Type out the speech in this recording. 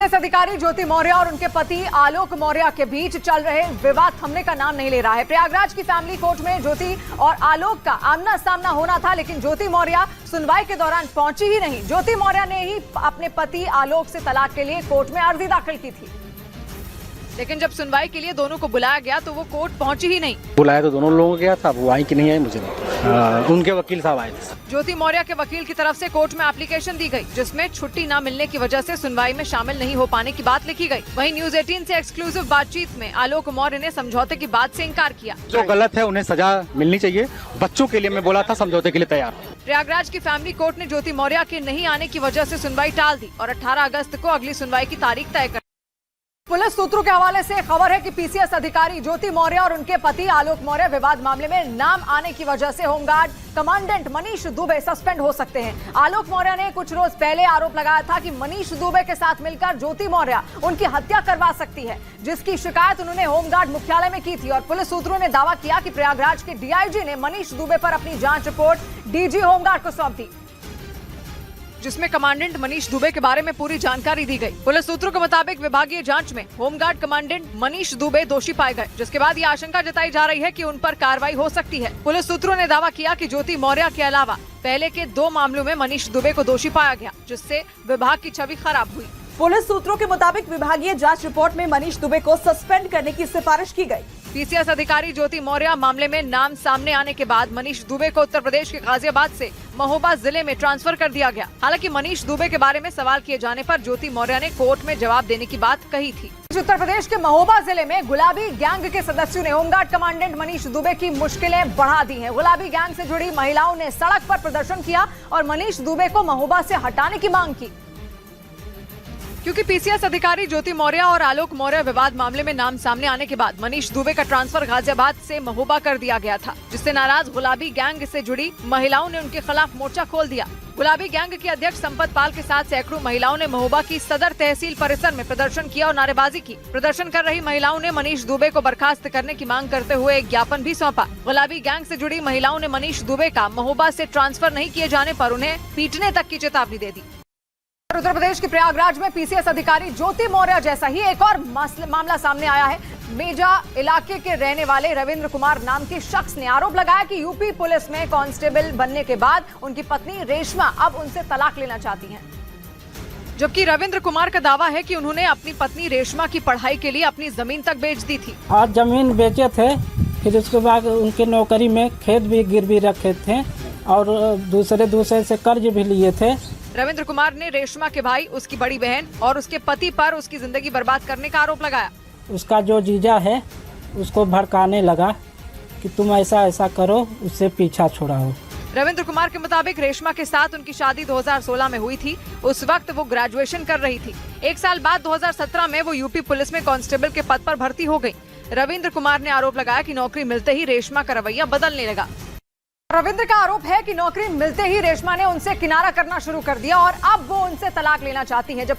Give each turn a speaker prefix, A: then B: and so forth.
A: PCS अधिकारी ज्योति मौर्य और उनके पति आलोक मौर्य के बीच चल रहे विवाद थमने का नाम नहीं ले रहा है। प्रयागराज की फैमिली कोर्ट में ज्योति और आलोक का आमना सामना होना था, लेकिन ज्योति मौर्य सुनवाई के दौरान पहुंची ही नहीं। ज्योति मौर्य ने ही अपने पति आलोक से तलाक के लिए कोर्ट में अर्जी दाखिल की थी, लेकिन जब सुनवाई के लिए दोनों को बुलाया गया तो वो कोर्ट पहुंची ही नहीं।
B: बुलाया तो दोनों लोगों को गया था, वो आई कि नहीं आई मुझे नहीं। उनके वकील साहब आए थे।
A: ज्योति मौर्य के वकील की तरफ से कोर्ट में एप्लीकेशन दी गई, जिसमें छुट्टी न मिलने की वजह से सुनवाई में शामिल नहीं हो पाने की बात लिखी गई। वहीं न्यूज 18 से एक्सक्लूसिव बातचीत में आलोक मौर्य ने समझौते की बात से इनकार किया।
B: जो गलत है उन्हें सजा मिलनी चाहिए। बच्चों के लिए मैं बोला था, समझौते के लिए तैयार।
A: प्रयागराज की फैमिली कोर्ट ने ज्योति मौर्य के नहीं आने की वजह से सुनवाई टाल दी और 18 अगस्त को अगली सुनवाई की तारीख तय कर। पुलिस सूत्रों के हवाले से खबर है कि पीसीएस अधिकारी ज्योति मौर्य और उनके पति आलोक मौर्य विवाद मामले में नाम आने की वजह से home guard commandant Manish Dubey suspend हो सकते हैं। आलोक मौर्य ने कुछ रोज पहले आरोप लगाया था कि मनीष दुबे के साथ मिलकर ज्योति मौर्य उनकी हत्या करवा सकती है, जिसकी शिकायत उन्होंने होमगार्ड मुख्यालय में की थी। और पुलिस सूत्रों ने दावा किया कि प्रयागराज के डीआईजी ने मनीष दुबे पर अपनी जांच रिपोर्ट डीजी होमगार्ड को सौंप दी, जिसमें कमांडेंट मनीष दुबे के बारे में पूरी जानकारी दी गई। पुलिस सूत्रों के मुताबिक विभागीय जांच में होमगार्ड कमांडेंट मनीष दुबे दोषी पाए गए, जिसके बाद ये आशंका जताई जा रही है कि उन पर कार्रवाई हो सकती है। पुलिस सूत्रों ने दावा किया कि ज्योति मौर्य के अलावा पहले के 2 मामलों में मनीष दुबे को दोषी पाया गया, जिससे विभाग की छवि खराब हुई।
C: पुलिस सूत्रों के मुताबिक विभागीय जांच रिपोर्ट में मनीष दुबे को सस्पेंड करने की सिफारिश की गई।
A: पीसीएस अधिकारी ज्योति मौर्य मामले में नाम सामने आने के बाद मनीष दुबे को उत्तर प्रदेश के गाजियाबाद से महोबा जिले में ट्रांसफर कर दिया गया। हालांकि मनीष दुबे के बारे में सवाल किए जाने पर ज्योति मौर्य ने कोर्ट में जवाब देने की बात कही थी। उत्तर प्रदेश के महोबा जिले में गुलाबी गैंग के सदस्यों ने होमगार्ड कमांडेंट मनीष दुबे की मुश्किलें बढ़ा दी हैं। गुलाबी गैंग से जुड़ी महिलाओं ने सड़क पर प्रदर्शन किया और मनीष दुबे को महोबा से हटाने की मांग की। क्योंकि पीसीएस अधिकारी ज्योति मौर्य और आलोक मौर्य विवाद मामले में नाम सामने आने के बाद मनीष दुबे का ट्रांसफर गाजियाबाद से महोबा कर दिया गया था, जिससे नाराज गुलाबी गैंग से जुड़ी महिलाओं ने उनके खिलाफ मोर्चा खोल दिया। गुलाबी गैंग के अध्यक्ष संपत पाल के साथ सैकड़ों महिलाओं ने महोबा की सदर तहसील परिसर में प्रदर्शन किया और नारेबाजी की। प्रदर्शन कर रही महिलाओं ने मनीष दुबे को बर्खास्त करने की मांग करते हुए एक ज्ञापन भी सौंपा। गुलाबी गैंग से जुड़ी महिलाओं ने मनीष दुबे का महोबा से ट्रांसफर नहीं किए जाने पर उन्हें पीटने तक की चेतावनी दे दी। उत्तर प्रदेश के प्रयागराज में पीसीएस अधिकारी ज्योति मौर्य जैसा ही एक और मामला सामने आया है। मेजा इलाके के रहने वाले रविंद्र कुमार नाम के शख्स ने आरोप लगाया कि यूपी पुलिस में कांस्टेबल बनने के बाद उनकी पत्नी रेशमा अब उनसे तलाक लेना चाहती हैं। जबकि रविंद्र कुमार का दावा है कि उन्होंने अपनी पत्नी रेशमा की पढ़ाई के लिए अपनी जमीन तक बेच दी थी।
D: आज जमीन बेचे थे, फिर उसके बाद उनके नौकरी में खेत भी गिरवी रखे थे और दूसरे से कर्ज भी लिए थे।
A: रविंद्र कुमार ने रेशमा के भाई, उसकी बड़ी बहन और उसके पति पर उसकी जिंदगी बर्बाद करने का आरोप लगाया।
D: उसका जो जीजा है उसको भड़काने लगा कि तुम ऐसा करो, उससे पीछा छुड़ाओ।
A: रविंद्र कुमार के मुताबिक रेशमा के साथ उनकी शादी 2016 में हुई थी। उस वक्त वो ग्रेजुएशन कर रही थी। 1 साल बाद 2017 में वो यूपी पुलिस में कांस्टेबल के पद पर भर्ती हो गई। रविंद्र कुमार ने आरोप लगाया कि नौकरी मिलते ही रेशमा का रवैया बदलने लगा। रविंद्र का आरोप है कि नौकरी मिलते ही रेशमा ने उनसे किनारा करना शुरू कर दिया और अब वो उनसे तलाक लेना चाहती हैं। जब